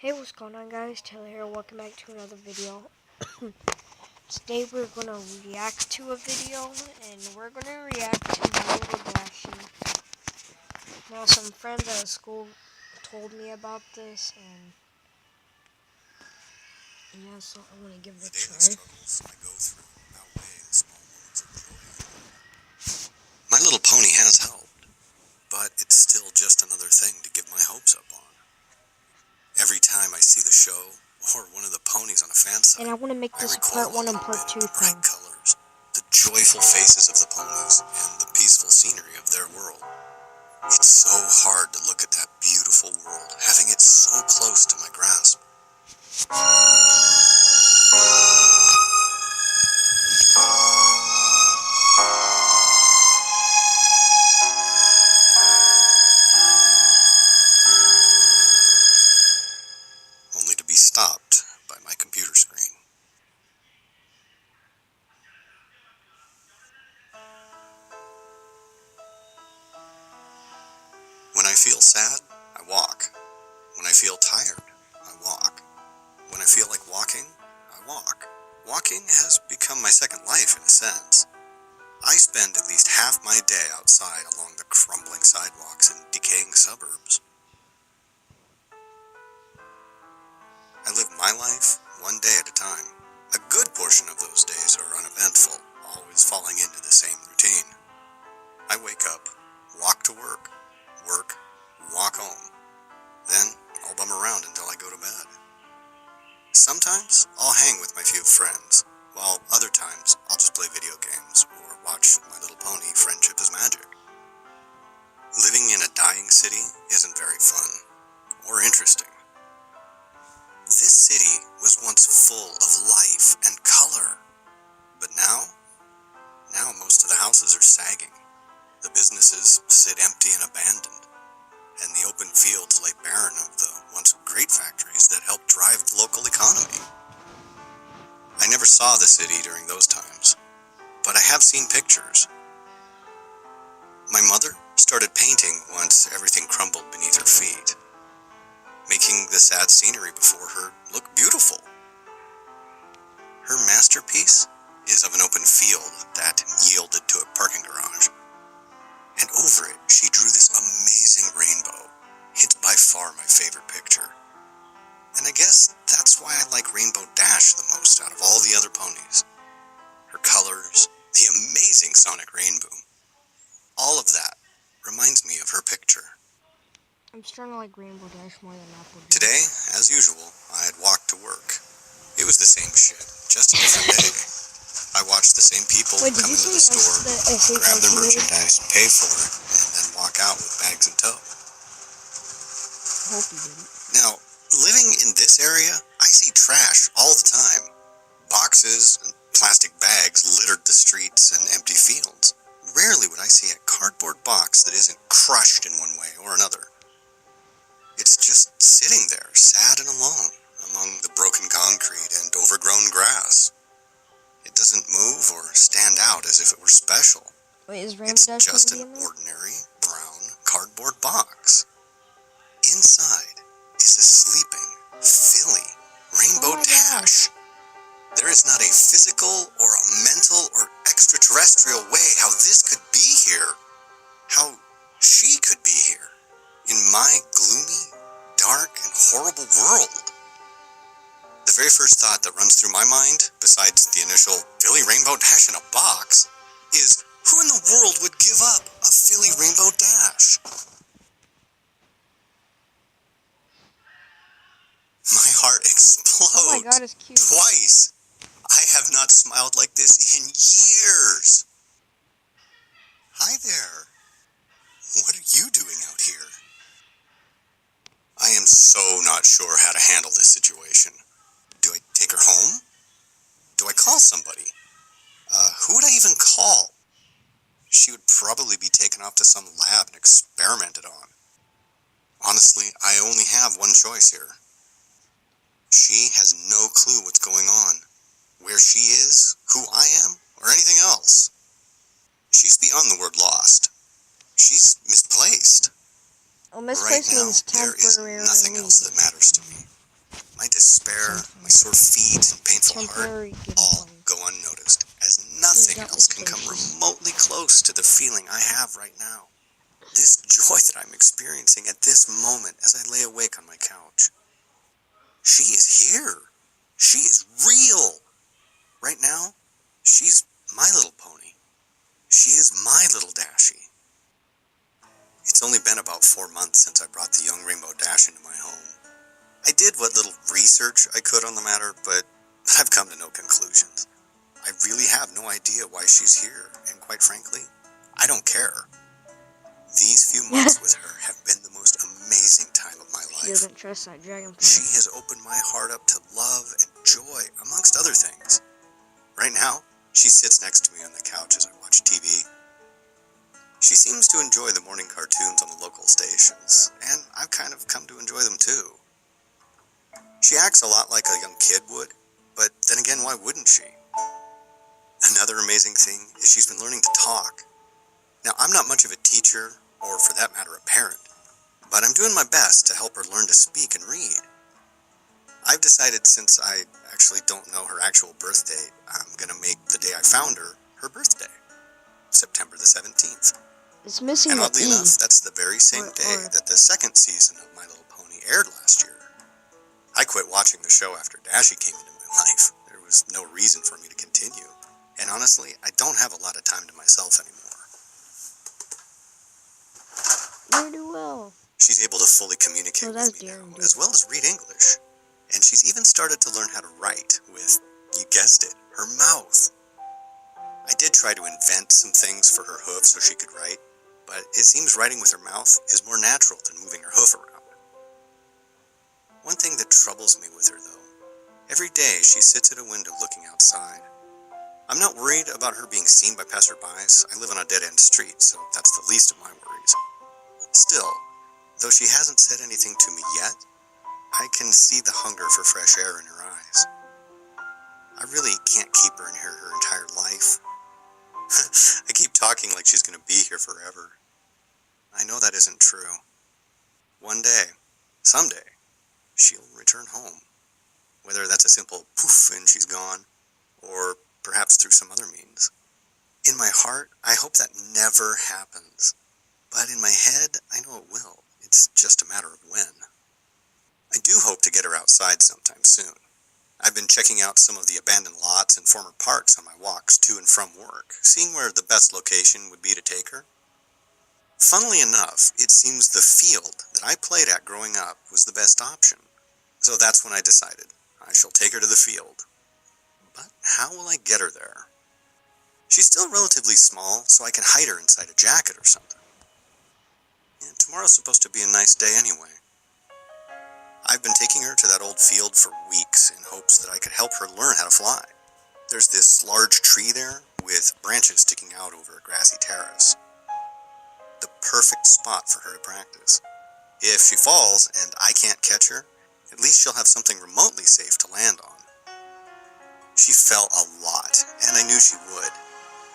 Hey, what's going on, guys? Taylor here. Welcome back to another video. Today we're going to react to a video, and we're going to react to my little dashie. Now, some friends at school told me about this, and yeah, so I want to give it a try. Struggles I go through outweigh the small moments of joy. My little pony has helped, but it's still just another thing to give my hopes up on. Every time I see the show or one of the ponies on a fan site, And I want to make this part 1 and part 2 the bright thing. colors, the joyful faces of the ponies, and the peaceful scenery of their world. It's so hard to look at that beautiful world, having it so close to my grasp. Only to be stopped by my computer screen. When I feel sad, I walk. When I feel tired, I walk. When I feel like walking, I walk. Walking has become my second life in a sense. I spend at least half my day outside along the crumbling sidewalks and decaying suburbs. I live my life one day at a time. A good portion of those days are uneventful, always falling into the same routine. I wake up, walk to work, walk home. Then I'll bum around until I go to bed. Sometimes I'll hang with my few friends, while other times I'll just play video games or watch My Little Pony Friendship is Magic. Living in a dying city isn't very fun or interesting. This city was once full of life and color, but now most of the houses are sagging. The businesses sit empty and abandoned, and the open fields lay barren of the once great factories that helped drive the local economy. I never saw the city during those times, but I have seen pictures. My mother started painting once everything crumbled beneath her feet, making the sad scenery before her look beautiful. Her masterpiece is of an open field that yielded to a parking garage. And over it, she drew this amazing rainbow. It's by far my favorite picture. And I guess that's why I like Rainbow Dash the most out of all the other ponies. Her colors, the amazing sonic rainbow. All of that reminds me of her picture. I'm starting to like Rainbow Dash more than Apple. Today, as usual, I had walked to work. It was the same shit, just a different day. I watched the same people come into the store, grab their merchandise, pay for it, and then walk out with bags in tow. Hope you didn't. Now, living in this area, I see trash all the time. Boxes and plastic bags littered the streets and empty fields. Rarely would I see a cardboard box that isn't crushed in one way or another. It's just sitting there, sad and alone, among the broken concrete and overgrown grass. It doesn't move or stand out as if it were special. Wait, is Rainbow It's Dash just gonna be an in there? ordinary brown cardboard box. Inside is a sleeping, Philly Rainbow Dash. There is not a physical or a mental or extraterrestrial way how this could be here, how she could be here, in my gloomy, dark, and horrible world. The very first thought that runs through my mind, besides the initial Philly Rainbow Dash in a box, is who in the world would give up a Philly Rainbow Dash? My heart explodes. Oh my god, it's cute. Twice. I have not smiled like this in years. Hi there. What are you doing out here? I am so not sure how to handle this situation. Do I take her home? Do I call somebody? Who would I even call? She would probably be taken off to some lab and experimented on. Honestly, I only have one choice here. She has no clue what's going on, where she is, who I am, or anything else. She's beyond the word lost. She's misplaced. Well, misplaced means temporary. There is nothing else that matters to me. My despair, my sore feet, and painful heart Temporary all giveaway. go unnoticed, as nothing else can come remotely close to the feeling I have right now. This joy that I'm experiencing at this moment as I lay awake on my couch. She is here. She is real. Right now, she's my little pony. She is my little Dashie. It's only been about 4 months since I brought the young rainbow dash into my home. I did what little research I could on the matter, but I've come to no conclusions. I really have no idea why she's here, and quite frankly, I don't care. These few months with her have been the most amazing time of my She life. doesn't trust that dragonfly. She has opened my heart up to love and joy, amongst other things. Right now, she sits next to me on the couch as I watch TV. She seems to enjoy the morning cartoons on the local stations, and I've kind of come to enjoy them too. She acts a lot like a young kid would, but then again, why wouldn't she? Another amazing thing is she's been learning to talk. Now, I'm not much of a teacher, or for that matter, a parent, but I'm doing my best to help her learn to speak and read. I've decided, since I actually don't know her actual birth date, I'm going to make the day I found her, her birthday, September the 17th. It's missing And the oddly E. enough, that's the very same day that the second season of My Little Pony aired last year. I quit watching the show after Dashie came into my life. There was no reason for me to continue. And honestly, I don't have a lot of time to myself anymore. Very well. She's able to fully communicate with me now, as well as read English. And she's even started to learn how to write with, you guessed it, her mouth. I did try to invent some things for her hoof so she could write, but it seems writing with her mouth is more natural than moving her hoof around. One thing that troubles me with her, though, every day she sits at a window looking outside. I'm not worried about her being seen by passerbys. I live on a dead-end street, so that's the least of my worries. Still, though she hasn't said anything to me yet, I can see the hunger for fresh air in her eyes. I really can't keep her in here her entire life. I keep talking like she's going to be here forever. I know that isn't true. One day, someday, she'll return home. Whether that's a simple poof and she's gone, or perhaps through some other means. In my heart, I hope that never happens. But in my head, I know it will. It's just a matter of when. I do hope to get her outside sometime soon. I've been checking out some of the abandoned lots and former parks on my walks to and from work, seeing where the best location would be to take her. Funnily enough, it seems the field that I played at growing up was the best option. So that's when I decided I shall take her to the field. But how will I get her there? She's still relatively small, so I can hide her inside a jacket or something. And tomorrow's supposed to be a nice day anyway. I've been taking her to that old field for weeks in hopes that I could help her learn how to fly. There's this large tree there with branches sticking out over a grassy terrace. The perfect spot for her to practice. If she falls and I can't catch her, at least she'll have something remotely safe to land on. She fell a lot, and I knew she would.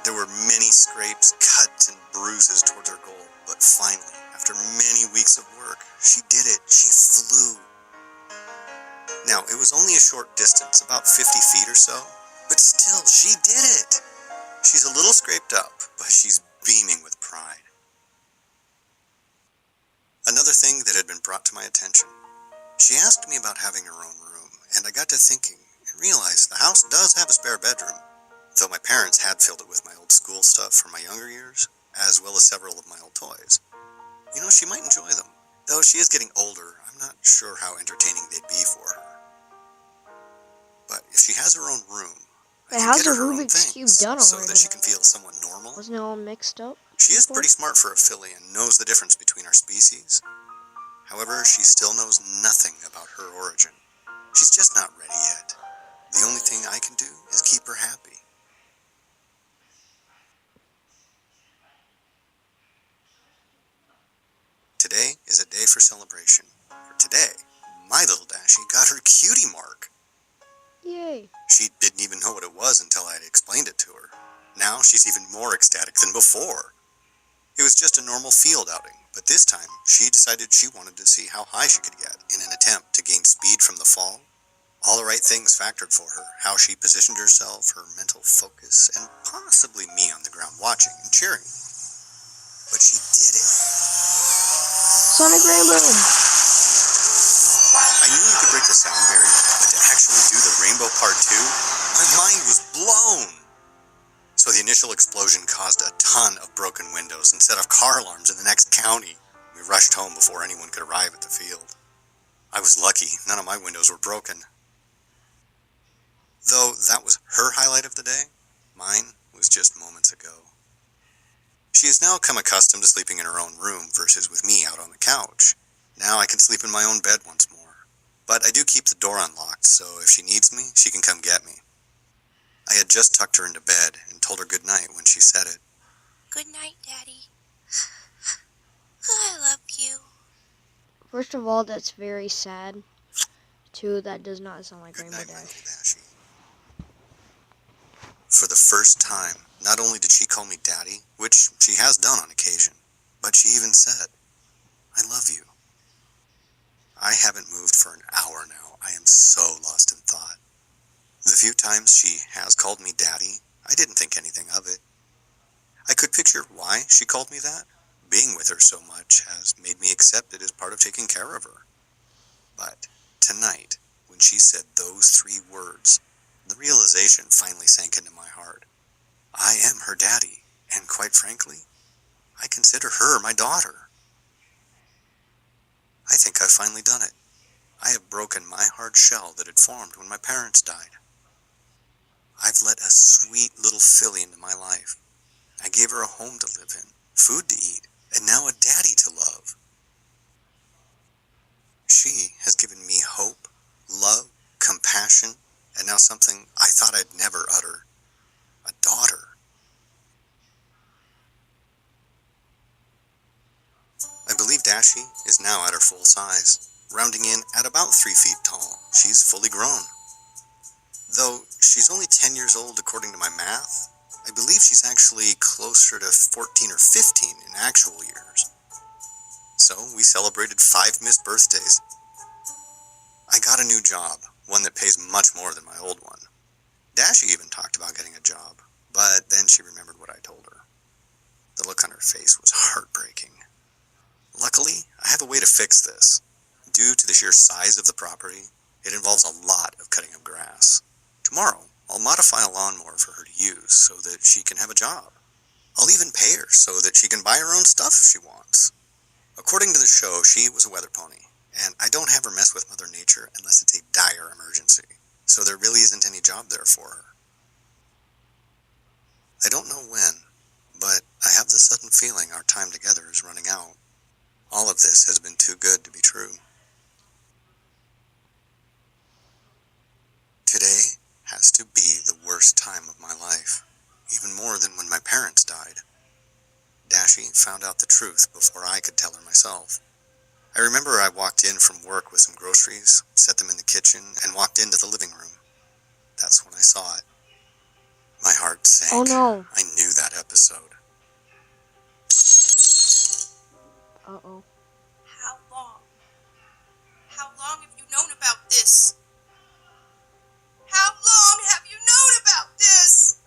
There were many scrapes, cuts, and bruises towards her goal, but finally, after many weeks of work, she did it. She flew. Now, it was only a short distance, about 50 feet or so, but still, she did it. She's a little scraped up, but she's beaming with pride. Another thing that had been brought to my attention. She asked me about having her own room, and I got to thinking and realized the house does have a spare bedroom, though my parents had filled it with my old school stuff from my younger years, as well as several of my old toys. You know, she might enjoy them. Though she is getting older, I'm not sure how entertaining they'd be for her. But if she has her own room, I can get her her own things, so that she can feel somewhat normal. Wasn't it all mixed up? She is pretty smart for a filly and knows the difference between our species. However, she still knows nothing about her origin. She's just not ready yet. The only thing I can do is keep her happy. Today is a day for celebration. For today, my little Dashie got her cutie mark. Yay. She didn't even know what it was until I had explained it to her. Now she's even more ecstatic than before. It was just a normal field outing, but this time she decided she wanted to see how high she could get in an attempt to gain speed from the fall All the right things factored for her, how she positioned herself, her mental focus, and possibly me on the ground watching and cheering. But she did it. Sonic Rainbow! I knew you could break the sound barrier, but to actually do the Rainbow Part 2, my mind was blown. So the initial explosion caused a ton of broken windows and set off car alarms in the next county. We rushed home before anyone could arrive at the field. I was lucky, none of my windows were broken. Though that was her highlight of the day, mine was just moments ago. She has now come accustomed to sleeping in her own room versus with me out on the couch. Now I can sleep in my own bed once more. But I do keep the door unlocked, so if she needs me, she can come get me. I had just tucked her into bed and told her good night when she said it. Good night, Daddy. I love you. First of all, that's very sad. Two, that does not sound like Good Rainbow night, my Dash. little Dashie. For the first time, not only did she call me Daddy, which she has done on occasion, but she even said, I love you. I haven't moved for an hour now. I am so lost in thought. The few times she has called me Daddy, I didn't think anything of it. I could picture why she called me that. Being with her so much has made me accept it as part of taking care of her. But tonight, when she said those 3 words, the realization finally sank into my heart. I am her daddy, and quite frankly, I consider her my daughter. I think I've finally done it. I have broken my hard shell that had formed when my parents died. I've let a sweet little filly into my life. I gave her a home to live in, food to eat, and now a daddy to love. She has given me hope, love, compassion, and now something I thought I'd never utter. A daughter. I believe Dashie is now at her full size, rounding in at about 3 feet tall. She's fully grown. Though she's only 10 years old according to my math, I believe she's actually closer to 14 or 15 in actual years. So we celebrated 5 missed birthdays. I got a new job, one that pays much more than my old one. Dashie even talked about getting a job, but then she remembered what I told her. The look on her face was heartbreaking. Luckily, I have a way to fix this. Due to the sheer size of the property, it involves a lot of cutting of grass. Tomorrow, I'll modify a lawnmower for her to use so that she can have a job. I'll even pay her so that she can buy her own stuff if she wants. According to the show, she was a weather pony, and I don't have her mess with Mother Nature unless it's a dire emergency, so there really isn't any job there for her. I don't know when, but I have the sudden feeling our time together is running out. All of this has been too good to be true. Today has to be the worst time of my life, even more than when my parents died. Dashie found out the truth before I could tell her myself. I remember I walked in from work with some groceries, set them in the kitchen, and walked into the living room. That's when I saw it. My heart sank. Oh no. I knew that episode. Uh-oh. How long? How long have you known about this? How long have you known about this?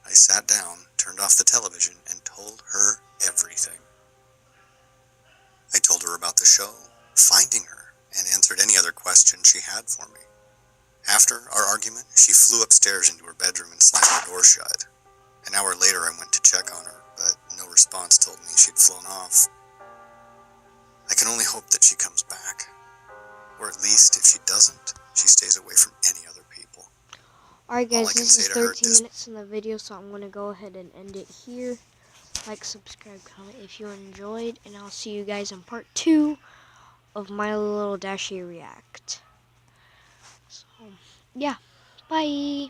I sat down, turned off the television, and told her everything. I told her about the show, finding her, and answered any other questions she had for me. After our argument, she flew upstairs into her bedroom and slammed the door shut. An hour later, I went to check on her, but no response told me she'd flown off. I can only hope that she comes back. Or at least, if she doesn't, she stays away from any other people. Alright All I guys, can this say is to her 13 minutes in the video, so I'm going to go ahead and end it here. Like, subscribe, comment if you enjoyed, and I'll see you guys in part 2 of my little Dashie react. So, yeah, bye!